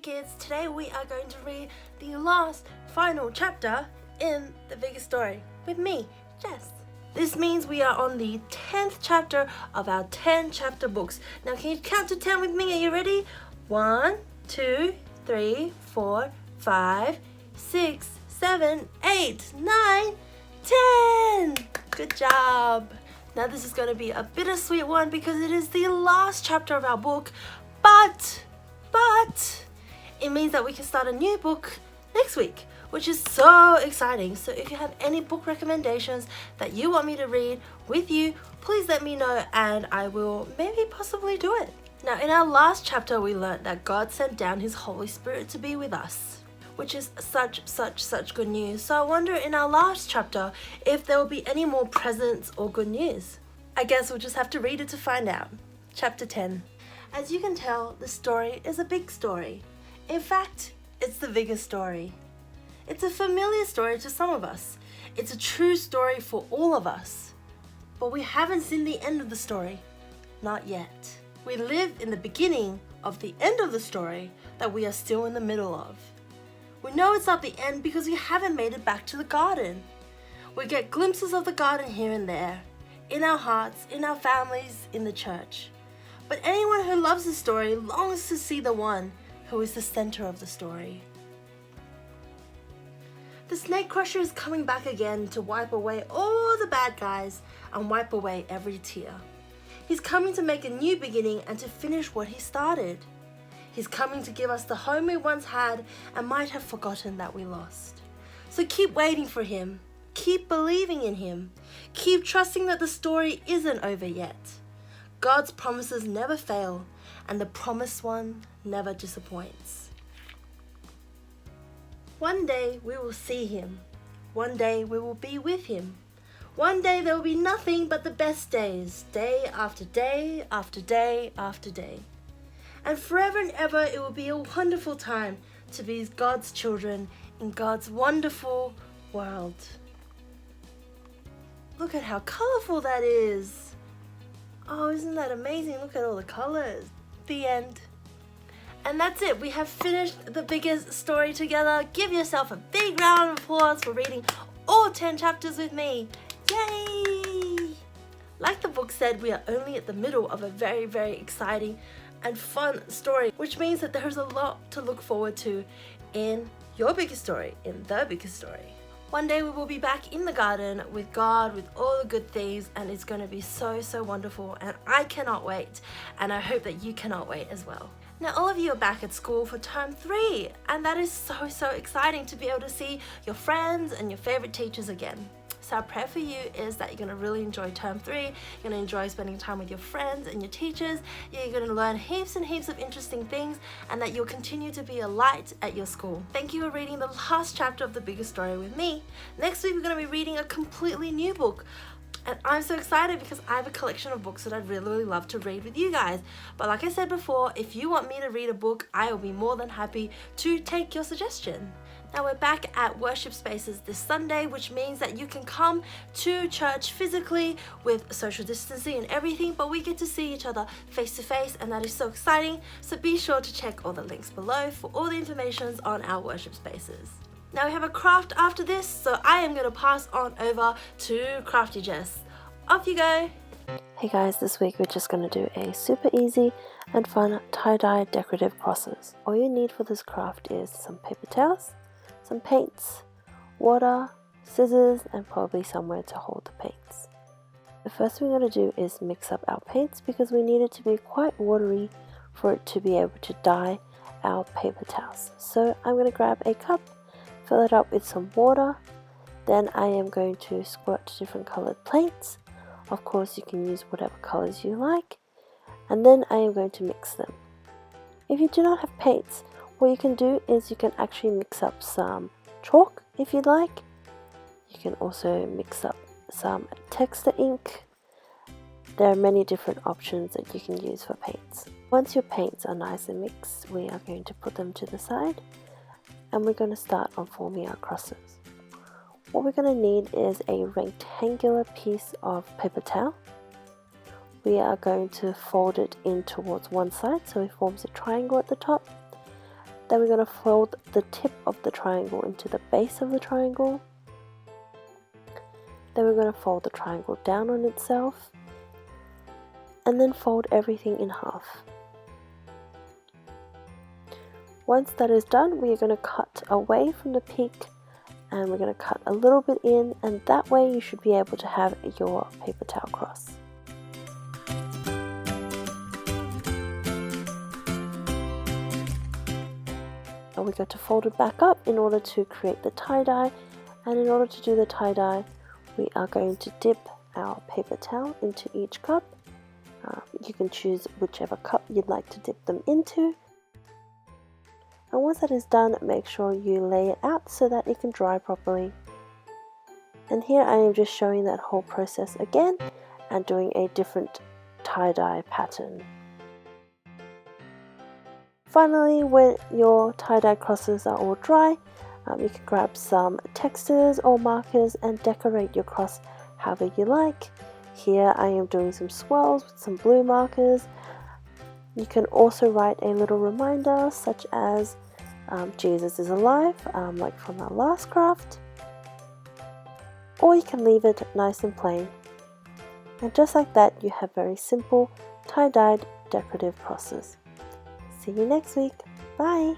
kids, today we are going to read the last final chapter in the biggest story with me, Jess. This means we are on the 10th chapter of our 10 chapter books. Now can you count to 10 with me? Are you ready? 1, 2, 3, 4, 5, 6, 7, 8, 9, 10! Good job! Now this is going to be a bittersweet one because it is the last chapter of our book, but it means that we can start a new book next week, which is so exciting. So if you have any book recommendations that you want me to read with you, please let me know and I will maybe possibly do it. Now in our last chapter we learned that God sent down his Holy Spirit to be with us, which is such good news. So I wonder in our last chapter if there will be any more presents or good news. I guess we'll just have to read it to find out. Chapter 10. As you can tell, the story is a big story. In fact, it's the biggest story. It's a familiar story to some of us. It's a true story for all of us. But we haven't seen the end of the story. Not yet. We live in the beginning of the end of the story that we are still in the middle of. We know it's not the end because we haven't made it back to the garden. We get glimpses of the garden here and there, in our hearts, in our families, in the church. But anyone who loves the story longs to see the one who is the center of the story. The snake crusher is coming back again to wipe away all the bad guys and wipe away every tear. He's coming to make a new beginning and to finish what he started. He's coming to give us the home we once had and might have forgotten that we lost. So keep waiting for him. Keep believing in him. Keep trusting that the story isn't over yet. God's promises never fail, and the promised one never disappoints. One day we will see him. One day we will be with him. One day there will be nothing but the best days, day after day after day after day. And forever and ever it will be a wonderful time to be God's children in God's wonderful world. Look at how colorful that is. Oh, isn't that amazing? Look at all the colors. The end. And that's it. We have finished the biggest story together. Give yourself a big round of applause for reading all 10 chapters with me. Yay! Like the book said, we are only at the middle of a very exciting and fun story, which means that there's a lot to look forward to in your biggest story, in the biggest story. One day we will be back in the garden with God, with all the good things, and it's going to be so wonderful, and I cannot wait, and I hope that you cannot wait as well. Now all of you are back at school for term 3, and that is so exciting to be able to see your friends and your favorite teachers again. So our prayer for you is that you're going to really enjoy term 3, you're going to enjoy spending time with your friends and your teachers, you're going to learn heaps and heaps of interesting things, and that you'll continue to be a light at your school. Thank you for reading the last chapter of the biggest story with me. Next week we're going to be reading a completely new book. And I'm so excited because I have a collection of books that I'd really love to read with you guys. But like I said before, if you want me to read a book, I will be more than happy to take your suggestion. Now we're back at worship spaces this Sunday, which means that you can come to church physically with social distancing and everything, but we get to see each other face to face, and that is so exciting. So be sure to check all the links below for all the information on our worship spaces. Now we have a craft after this, so I am going to pass on over to Crafty Jess. Off you go! Hey guys, this week we're just going to do a super easy and fun tie-dye decorative crosses. All you need for this craft is some paper towels, some paints, water, scissors, and probably somewhere to hold the paints. The first thing we're going to do is mix up our paints because we need it to be quite watery for it to be able to dye our paper towels. So I'm going to grab a cup, fill it up with some water, then I am going to squirt different colored paints. Of course you can use whatever colors you like, and then I am going to mix them. If you do not have paints, what you can do is you can actually mix up some chalk if you'd like. You can also mix up some texture ink. There are many different options that you can use for paints. Once your paints are nice and mixed, we are going to put them to the side and we're going to start on forming our crosses. What we're going to need is a rectangular piece of paper towel. We are going to fold it in towards one side so it forms a triangle at the top. Then we're going to fold the tip of the triangle into the base of the triangle. Then we're going to fold the triangle down on itself, and then fold everything in half. Once that is done, we are going to cut away from the peak, and we're going to cut a little bit in, and that way you should be able to have your paper towel cross. And we got to fold it back up in order to create the tie-dye, and in order to do the tie-dye, we are going to dip our paper towel into each cup. You can choose whichever cup you'd like to dip them into. And once that is done, make sure you lay it out so that it can dry properly. And here I am just showing that whole process again and doing a different tie-dye pattern. Finally, when your tie-dye crosses are all dry, you can grab some textures or markers and decorate your cross however you like. Here I am doing some swirls with some blue markers. You can also write a little reminder such as Jesus is alive, like from our last craft. Or you can leave it nice and plain. And just like that, you have very simple tie-dyed decorative crosses. See you next week. Bye!